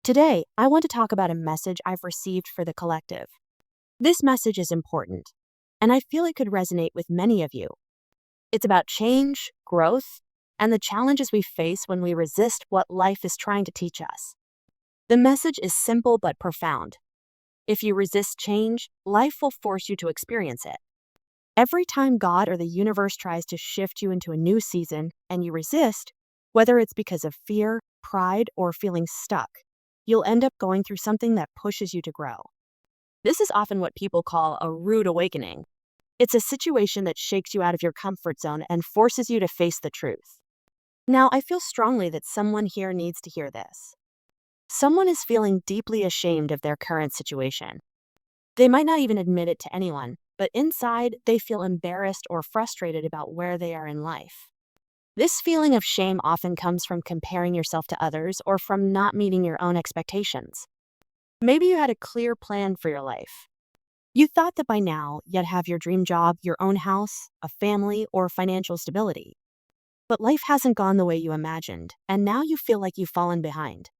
Today, I want to talk about a message I've received for the collective. This message is important, and I feel it could resonate with many of you. It's about change, growth, and the challenges we face when we resist what life is trying to teach us. The message is simple but profound. If you resist change, life will force you to experience it. Every time God or the universe tries to shift you into a new season and you resist, whether it's because of fear, pride, or feeling stuck, you'll end up going through something that pushes you to grow. This is often what people call a rude awakening. It's a situation that shakes you out of your comfort zone and forces you to face the truth. Now, I feel strongly that someone here needs to hear this. Someone is feeling deeply ashamed of their current situation. They might not even admit it to anyone, but inside, they feel embarrassed or frustrated about where they are in life. This feeling of shame often comes from comparing yourself to others or from not meeting your own expectations. Maybe you had a clear plan for your life. You thought that by now you'd have your dream job, your own house, a family, or financial stability. But life hasn't gone the way you imagined, and now you feel like you've fallen behind.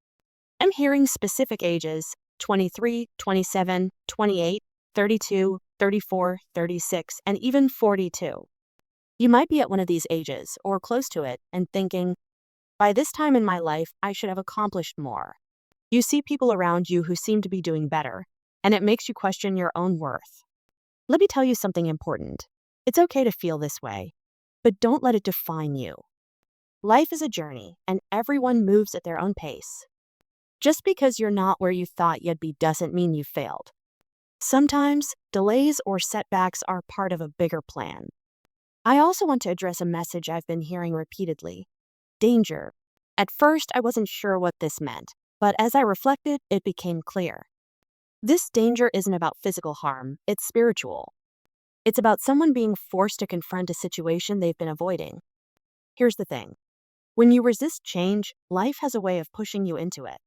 I'm hearing specific ages: 23, 27, 28, 32, 34, 36, and even 42. You might be at one of these ages, or close to it, and thinking, by this time in my life, I should have accomplished more. You see people around you who seem to be doing better, and it makes you question your own worth. Let me tell you something important. It's okay to feel this way, but don't let it define you. Life is a journey, and everyone moves at their own pace. Just because you're not where you thought you'd be doesn't mean you failed. Sometimes, delays or setbacks are part of a bigger plan. I also want to address a message I've been hearing repeatedly: danger. At first, I wasn't sure what this meant, but as I reflected, it became clear. This danger isn't about physical harm, it's spiritual. It's about someone being forced to confront a situation they've been avoiding. Here's the thing: when you resist change, life has a way of pushing you into it.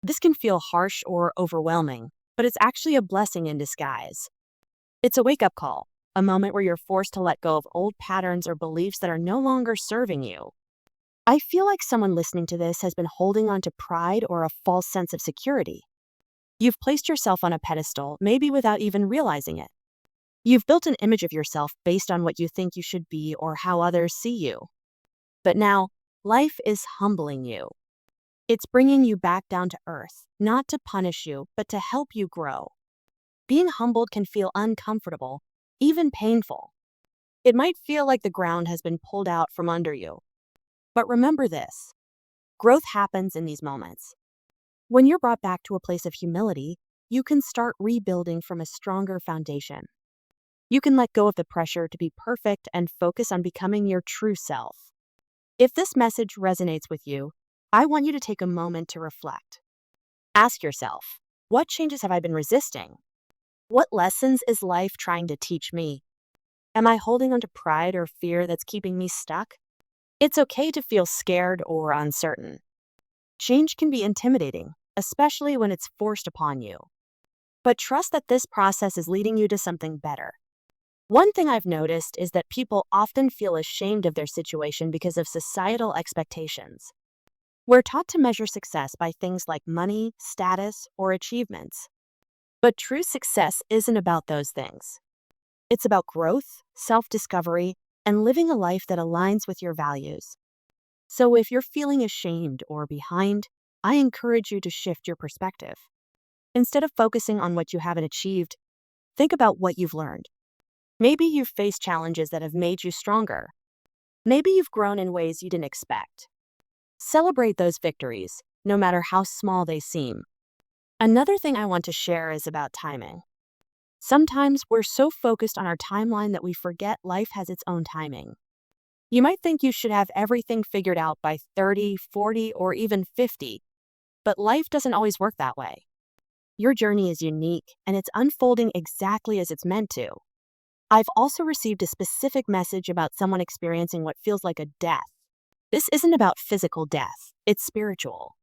This can feel harsh or overwhelming, but it's actually a blessing in disguise. It's a wake-up call, a moment where you're forced to let go of old patterns or beliefs that are no longer serving you. I feel like someone listening to this has been holding on to pride or a false sense of security. You've placed yourself on a pedestal, maybe without even realizing it. You've built an image of yourself based on what you think you should be or how others see you. But now, life is humbling you. It's bringing you back down to earth, not to punish you, but to help you grow. Being humbled can feel uncomfortable, even painful. It might feel like the ground has been pulled out from under you. But remember this: growth happens in these moments. When you're brought back to a place of humility, you can start rebuilding from a stronger foundation. You can let go of the pressure to be perfect and focus on becoming your true self. If this message resonates with you, I want you to take a moment to reflect. Ask yourself, what changes have I been resisting? What lessons is life trying to teach me? Am I holding onto pride or fear that's keeping me stuck? It's okay to feel scared or uncertain. Change can be intimidating, especially when it's forced upon you. But trust that this process is leading you to something better. One thing I've noticed is that people often feel ashamed of their situation because of societal expectations. We're taught to measure success by things like money, status, or achievements. But true success isn't about those things. It's about growth, self-discovery, and living a life that aligns with your values. So if you're feeling ashamed or behind, I encourage you to shift your perspective. Instead of focusing on what you haven't achieved, think about what you've learned. Maybe you've faced challenges that have made you stronger. Maybe you've grown in ways you didn't expect. Celebrate those victories, no matter how small they seem. Another thing I want to share is about timing. Sometimes we're so focused on our timeline that we forget life has its own timing. You might think you should have everything figured out by 30, 40, or even 50, but life doesn't always work that way. Your journey is unique, and it's unfolding exactly as it's meant to. I've also received a specific message about someone experiencing what feels like a death. This isn't about physical death, it's spiritual.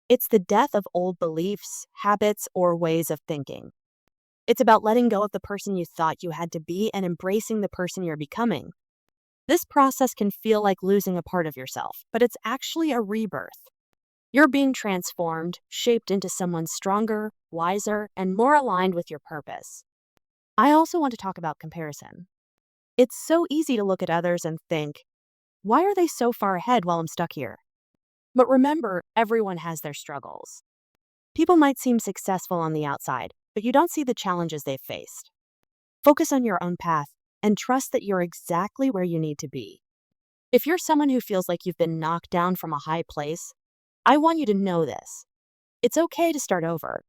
It's the death of old beliefs, habits, or ways of thinking. It's about letting go of the person you thought you had to be and embracing the person you're becoming. This process can feel like losing a part of yourself, but it's actually a rebirth. You're being transformed, shaped into someone stronger, wiser, and more aligned with your purpose. I also want to talk about comparison. It's so easy to look at others and think, why are they so far ahead while I'm stuck here? But remember, everyone has their struggles. People might seem successful on the outside, but you don't see the challenges they've faced. Focus on your own path and trust that you're exactly where you need to be. If you're someone who feels like you've been knocked down from a high place, I want you to know this. It's okay to start over.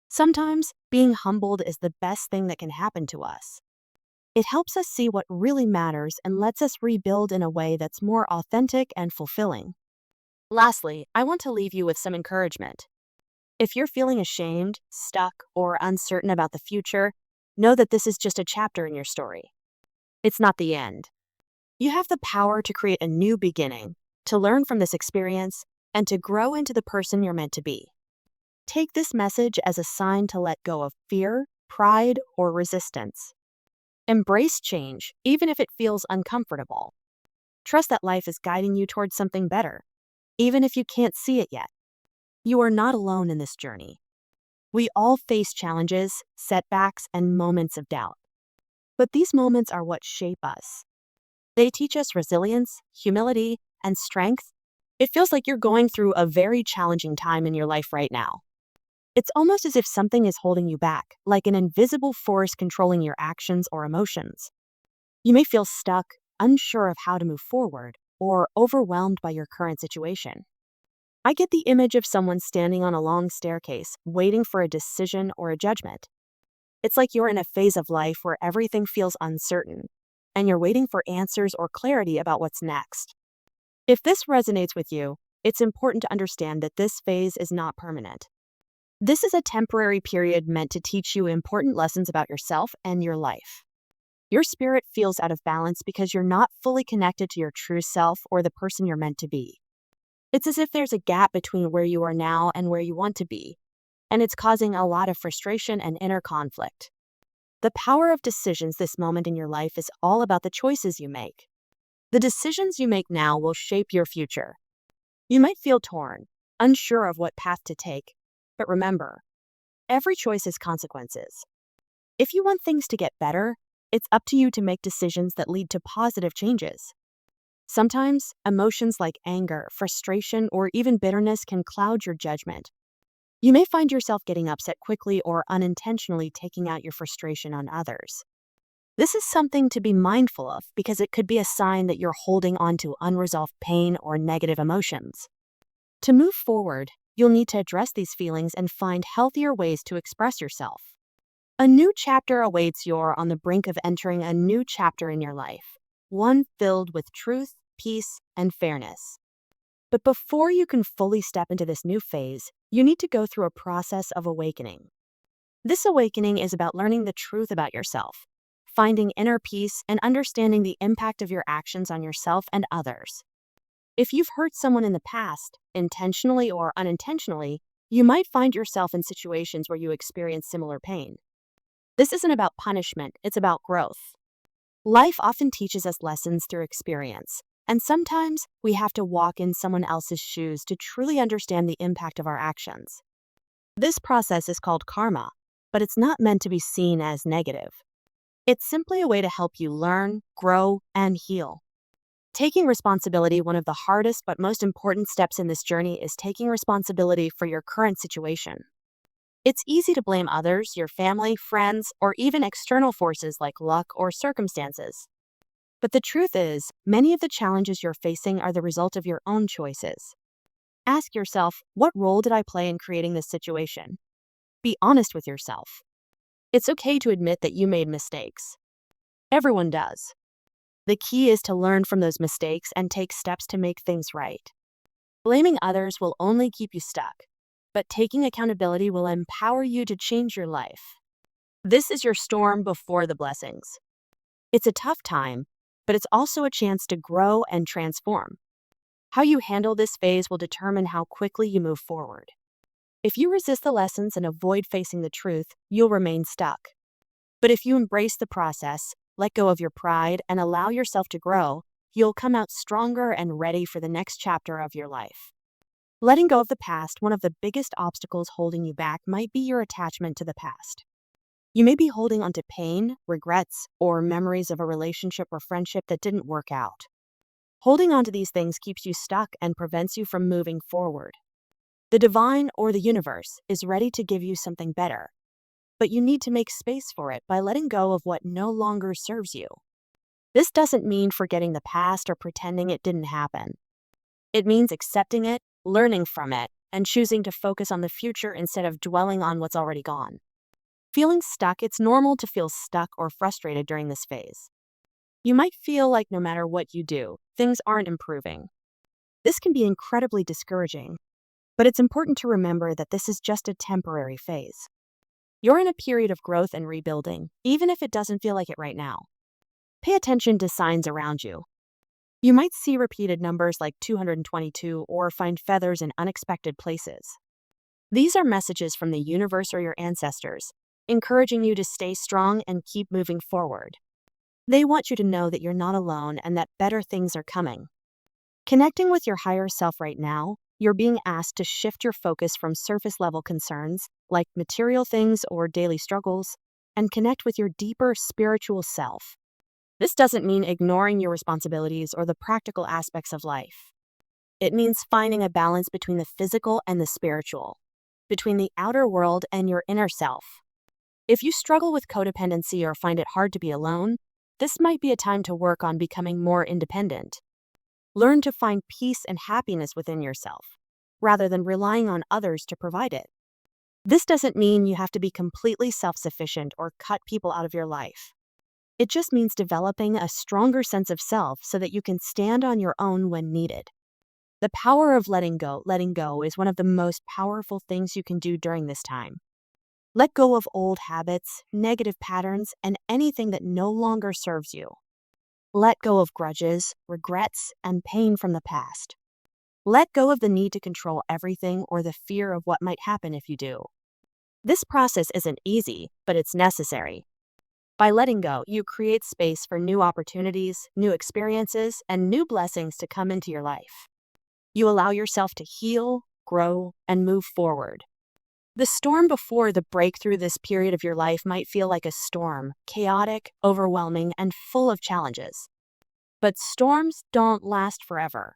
Sometimes being humbled is the best thing that can happen to us. It helps us see what really matters and lets us rebuild in a way that's more authentic and fulfilling. Lastly, I want to leave you with some encouragement. If you're feeling ashamed, stuck, or uncertain about the future, know that this is just a chapter in your story. It's not the end. You have the power to create a new beginning, to learn from this experience, and to grow into the person you're meant to be. Take this message as a sign to let go of fear, pride, or resistance. Embrace change, even if it feels uncomfortable. Trust that life is guiding you towards something better, even if you can't see it yet. You are not alone in this journey. We all face challenges, setbacks, and moments of doubt. But these moments are what shape us. They teach us resilience, humility, and strength. It feels like you're going through a very challenging time in your life right now. It's almost as if something is holding you back, like an invisible force controlling your actions or emotions. You may feel stuck, unsure of how to move forward, or overwhelmed by your current situation. I get the image of someone standing on a long staircase, waiting for a decision or a judgment. It's like you're in a phase of life where everything feels uncertain, and you're waiting for answers or clarity about what's next. If this resonates with you, it's important to understand that this phase is not permanent. This is a temporary period meant to teach you important lessons about yourself and your life. Your spirit feels out of balance because you're not fully connected to your true self or the person you're meant to be. It's as if there's a gap between where you are now and where you want to be, and it's causing a lot of frustration and inner conflict. The power of decisions this moment in your life is all about the choices you make. The decisions you make now will shape your future. You might feel torn, unsure of what path to take, but remember, every choice has consequences. If you want things to get better, it's up to you to make decisions that lead to positive changes. Sometimes, emotions like anger, frustration, or even bitterness can cloud your judgment. You may find yourself getting upset quickly or unintentionally taking out your frustration on others. This is something to be mindful of because it could be a sign that you're holding on to unresolved pain or negative emotions. To move forward, you'll need to address these feelings and find healthier ways to express yourself. A new chapter awaits you're on the brink of entering a new chapter in your life, one filled with truth, peace, and fairness. But before you can fully step into this new phase, you need to go through a process of awakening. This awakening is about learning the truth about yourself, finding inner peace, and understanding the impact of your actions on yourself and others. If you've hurt someone in the past, intentionally or unintentionally, you might find yourself in situations where you experience similar pain. This isn't about punishment, it's about growth. Life often teaches us lessons through experience, and sometimes we have to walk in someone else's shoes to truly understand the impact of our actions. This process is called karma, but it's not meant to be seen as negative. It's simply a way to help you learn, grow, and heal. Taking responsibility, one of the hardest but most important steps in this journey, is taking responsibility for your current situation. It's easy to blame others, your family, friends, or even external forces like luck or circumstances. But the truth is, many of the challenges you're facing are the result of your own choices. Ask yourself, what role did I play in creating this situation? Be honest with yourself. It's okay to admit that you made mistakes. Everyone does. The key is to learn from those mistakes and take steps to make things right. Blaming others will only keep you stuck, but taking accountability will empower you to change your life. This is your storm before the blessings. It's a tough time, but it's also a chance to grow and transform. How you handle this phase will determine how quickly you move forward. If you resist the lessons and avoid facing the truth, you'll remain stuck. But if you embrace the process, let go of your pride, and allow yourself to grow, you'll come out stronger and ready for the next chapter of your life. Letting go of the past, one of the biggest obstacles holding you back might be your attachment to the past. You may be holding onto pain, regrets, or memories of a relationship or friendship that didn't work out. Holding onto these things keeps you stuck and prevents you from moving forward. The divine or the universe is ready to give you something better, but you need to make space for it by letting go of what no longer serves you. This doesn't mean forgetting the past or pretending it didn't happen. It means accepting it, learning from it, and choosing to focus on the future instead of dwelling on what's already gone. Feeling stuck, it's normal to feel stuck or frustrated during this phase. You might feel like no matter what you do, things aren't improving. This can be incredibly discouraging, but it's important to remember that this is just a temporary phase. You're in a period of growth and rebuilding, even if it doesn't feel like it right now. Pay attention to signs around you. You might see repeated numbers like 222 or find feathers in unexpected places. These are messages from the universe or your ancestors, encouraging you to stay strong and keep moving forward. They want you to know that you're not alone and that better things are coming. Connecting with your higher self right now, you're being asked to shift your focus from surface level concerns, like material things or daily struggles, and connect with your deeper spiritual self. This doesn't mean ignoring your responsibilities or the practical aspects of life. It means finding a balance between the physical and the spiritual, between the outer world and your inner self. If you struggle with codependency or find it hard to be alone, this might be a time to work on becoming more independent. Learn to find peace and happiness within yourself, rather than relying on others to provide it. This doesn't mean you have to be completely self-sufficient or cut people out of your life. It just means developing a stronger sense of self so that you can stand on your own when needed. The power of letting go is one of the most powerful things you can do during this time. Let go of old habits, negative patterns, and anything that no longer serves you. Let go of grudges, regrets, and pain from the past. Let go of the need to control everything or the fear of what might happen if you do. This process isn't easy, but it's necessary. By letting go, you create space for new opportunities, new experiences, and new blessings to come into your life. You allow yourself to heal, grow, and move forward. The storm before the breakthrough this period of your life might feel like a storm, chaotic, overwhelming, and full of challenges. But storms don't last forever.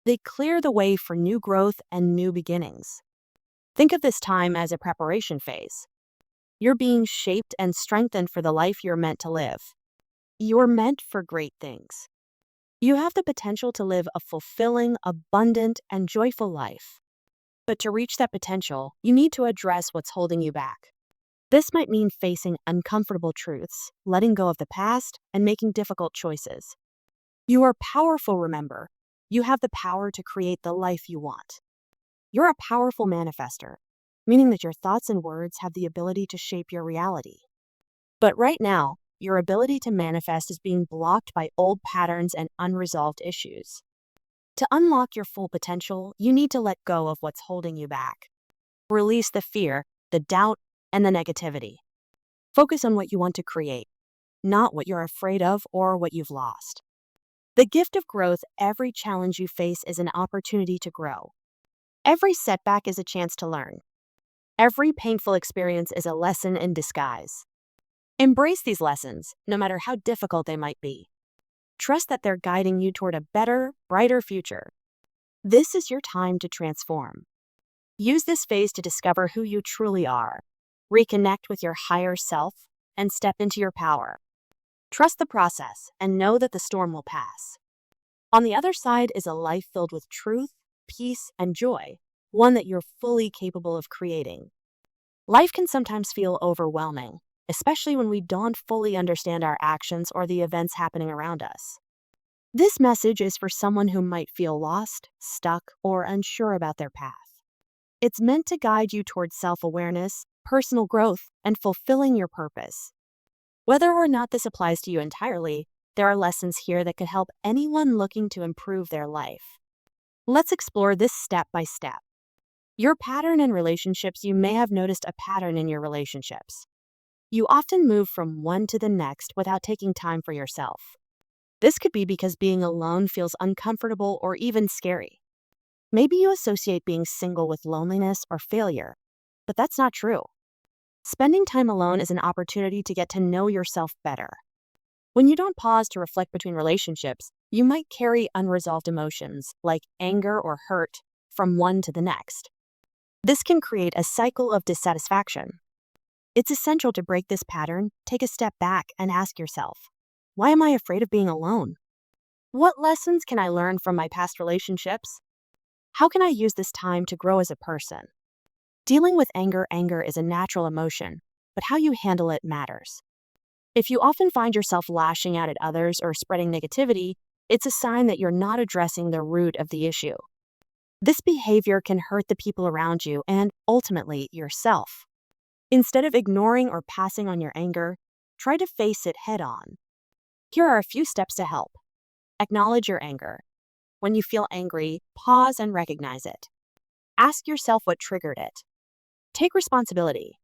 They clear the way for new growth and new beginnings. Think of this time as a preparation phase. You're being shaped and strengthened for the life you're meant to live. You're meant for great things. You have the potential to live a fulfilling, abundant, and joyful life. But to reach that potential, you need to address what's holding you back. This might mean facing uncomfortable truths, letting go of the past, and making difficult choices. You are powerful, remember. You have the power to create the life you want. You're a powerful manifester, meaning that your thoughts and words have the ability to shape your reality. But right now, your ability to manifest is being blocked by old patterns and unresolved issues. To unlock your full potential, you need to let go of what's holding you back. Release the fear, the doubt, and the negativity. Focus on what you want to create, not what you're afraid of or what you've lost. The gift of growth, every challenge you face is an opportunity to grow. Every setback is a chance to learn. Every painful experience is a lesson in disguise. Embrace these lessons, no matter how difficult they might be. Trust that they're guiding you toward a better, brighter future. This is your time to transform. Use this phase to discover who you truly are, reconnect with your higher self, and step into your power. Trust the process and know that the storm will pass. On the other side is a life filled with truth, peace, and joy, one that you're fully capable of creating. Life can sometimes feel overwhelming, especially when we don't fully understand our actions or the events happening around us. This message is for someone who might feel lost, stuck, or unsure about their path. It's meant to guide you towards self-awareness, personal growth, and fulfilling your purpose. Whether or not this applies to you entirely, there are lessons here that could help anyone looking to improve their life. Let's explore this step by step. Your pattern in relationships. You may have noticed a pattern in your relationships. You often move from one to the next without taking time for yourself. This could be because being alone feels uncomfortable or even scary. Maybe you associate being single with loneliness or failure, but that's not true. Spending time alone is an opportunity to get to know yourself better. When you don't pause to reflect between relationships, you might carry unresolved emotions like anger or hurt from one to the next. This can create a cycle of dissatisfaction. It's essential to break this pattern, take a step back, and ask yourself, why am I afraid of being alone? What lessons can I learn from my past relationships? How can I use this time to grow as a person? Dealing with anger is a natural emotion, but how you handle it matters. If you often find yourself lashing out at others or spreading negativity, it's a sign that you're not addressing the root of the issue. This behavior can hurt the people around you and, ultimately, yourself. Instead of ignoring or passing on your anger, try to face it head on. Here are a few steps to help. Acknowledge your anger. When you feel angry, pause and recognize it. Ask yourself what triggered it. Take responsibility.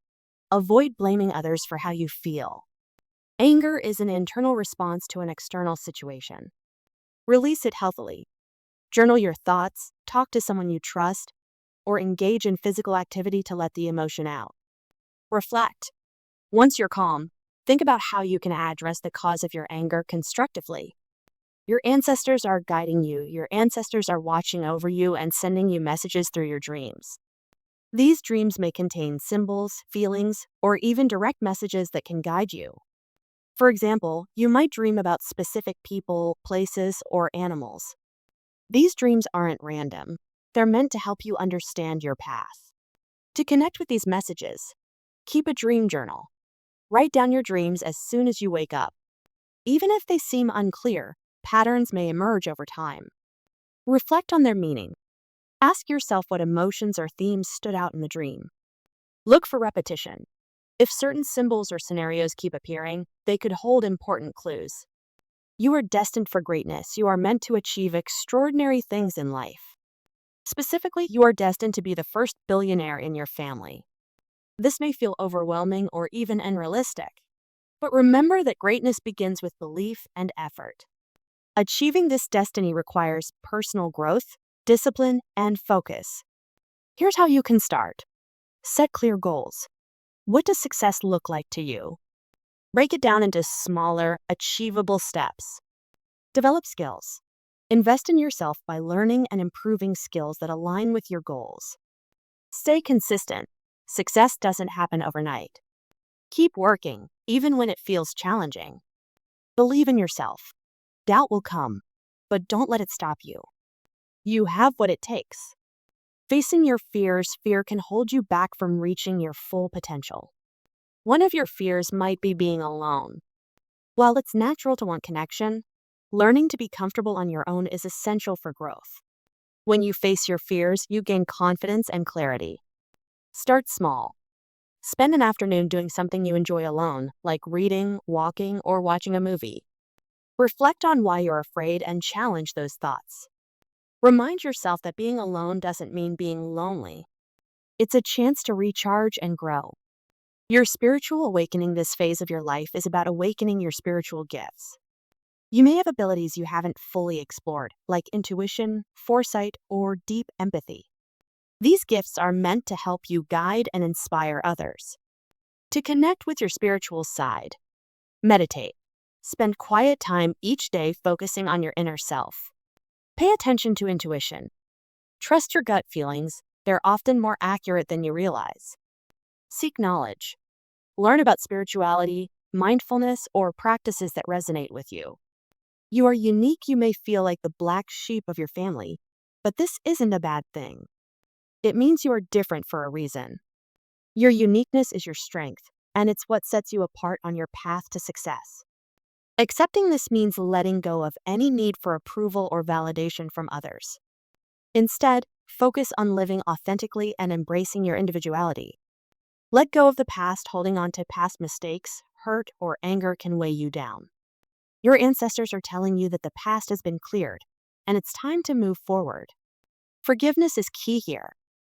Avoid blaming others for how you feel. Anger is an internal response to an external situation. Release it healthily. Journal your thoughts, talk to someone you trust, or engage in physical activity to let the emotion out. Reflect. Once you're calm, think about how you can address the cause of your anger constructively. Your ancestors are guiding you. Your ancestors are watching over you and sending you messages through your dreams. These dreams may contain symbols, feelings, or even direct messages that can guide you. For example, you might dream about specific people, places, or animals. These dreams aren't random. They're meant to help you understand your path. To connect with these messages, keep a dream journal. Write down your dreams as soon as you wake up. Even if they seem unclear, patterns may emerge over time. Reflect on their meaning. Ask yourself what emotions or themes stood out in the dream. Look for repetition. If certain symbols or scenarios keep appearing, they could hold important clues. You are destined for greatness. You are meant to achieve extraordinary things in life. Specifically, you are destined to be the first billionaire in your family. This may feel overwhelming or even unrealistic, but remember that greatness begins with belief and effort. Achieving this destiny requires personal growth, discipline, and focus. Here's how you can start. Set clear goals. What does success look like to you? Break it down into smaller, achievable steps. Develop skills. Invest in yourself by learning and improving skills that align with your goals. Stay consistent. Success doesn't happen overnight. Keep working, even when it feels challenging. Believe in yourself. Doubt will come, but don't let it stop you. You have what it takes. Facing your fear can hold you back from reaching your full potential. One of your fears might be being alone. While it's natural to want connection, learning to be comfortable on your own is essential for growth. When you face your fears, you gain confidence and clarity. Start small. Spend an afternoon doing something you enjoy alone, like reading, walking, or watching a movie. Reflect on why you're afraid and challenge those thoughts. Remind yourself that being alone doesn't mean being lonely. It's a chance to recharge and grow. Your spiritual awakening this phase of your life is about awakening your spiritual gifts. You may have abilities you haven't fully explored, like intuition, foresight, or deep empathy. These gifts are meant to help you guide and inspire others. To connect with your spiritual side, meditate. Spend quiet time each day focusing on your inner self. Pay attention to intuition. Trust your gut feelings. They're often more accurate than you realize. Seek knowledge. Learn about spirituality, mindfulness, or practices that resonate with you. You are unique. You may feel like the black sheep of your family, but this isn't a bad thing. It means you are different for a reason. Your uniqueness is your strength, and it's what sets you apart on your path to success. Accepting this means letting go of any need for approval or validation from others. Instead, focus on living authentically and embracing your individuality. Let go of the past. Holding on to past mistakes, hurt, or anger can weigh you down. Your ancestors are telling you that the past has been cleared, and it's time to move forward. Forgiveness is key here,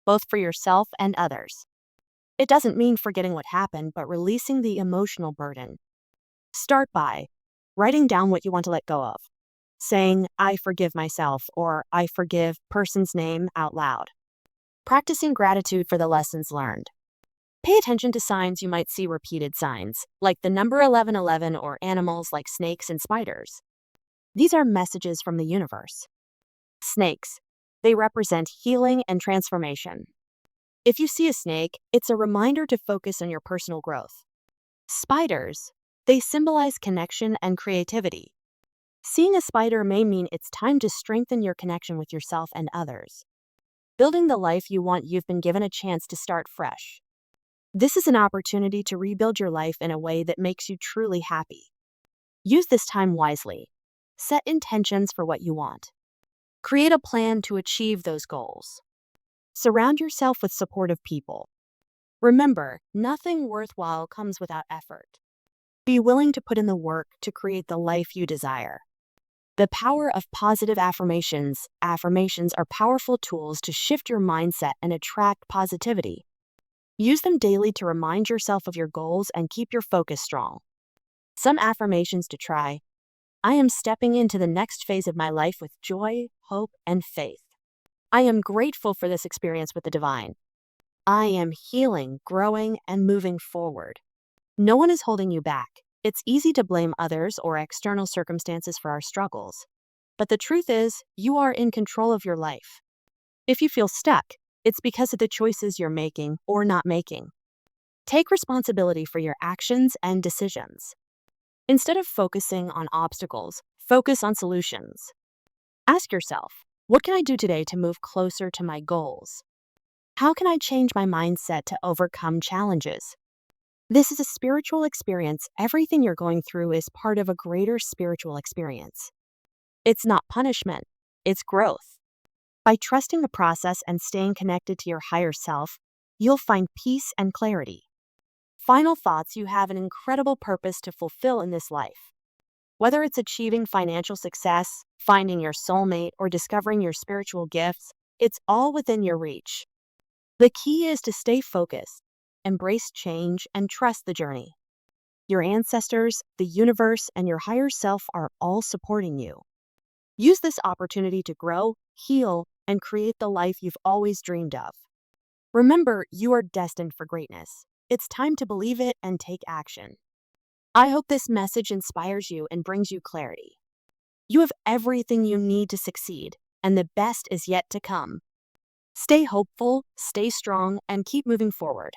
both for yourself and others. It doesn't mean forgetting what happened, but releasing the emotional burden. Start by writing down what you want to let go of. saying, I forgive myself, or I forgive person's name out loud. Practicing gratitude for the lessons learned. Pay attention to signs you might see repeated signs, like the number 1111 or animals like snakes and spiders. These are messages from the universe. Snakes. They represent healing and transformation. If you see a snake, it's a reminder to focus on your personal growth. Spiders. They symbolize connection and creativity. Seeing a spider may mean it's time to strengthen your connection with yourself and others. Building the life you want, you've been given a chance to start fresh. This is an opportunity to rebuild your life in a way that makes you truly happy. Use this time wisely. Set intentions for what you want. Create a plan to achieve those goals. Surround yourself with supportive people. Remember, nothing worthwhile comes without effort. Be willing to put in the work to create the life you desire. The power of positive affirmations. Affirmations are powerful tools to shift your mindset and attract positivity. Use them daily to remind yourself of your goals and keep your focus strong. Some affirmations to try. I am stepping into the next phase of my life with joy, hope, and faith. I am grateful for this experience with the divine. I am healing, growing, and moving forward. No one is holding you back. It's easy to blame others or external circumstances for our struggles. But the truth is, you are in control of your life. If you feel stuck, it's because of the choices you're making or not making. Take responsibility for your actions and decisions. Instead of focusing on obstacles, focus on solutions. Ask yourself, what can I do today to move closer to my goals? How can I change my mindset to overcome challenges? This is a spiritual experience. Everything you're going through is part of a greater spiritual experience. It's not punishment, it's growth. By trusting the process and staying connected to your higher self, you'll find peace and clarity. Final thoughts. You have an incredible purpose to fulfill in this life. Whether it's achieving financial success, finding your soulmate, or discovering your spiritual gifts, it's all within your reach. The key is to stay focused, embrace change, and trust the journey. Your ancestors, the universe, and your higher self are all supporting you. Use this opportunity to grow, heal, and create the life you've always dreamed of. Remember, you are destined for greatness. It's time to believe it and take action. I hope this message inspires you and brings you clarity. You have everything you need to succeed, and the best is yet to come. Stay hopeful, stay strong, and keep moving forward.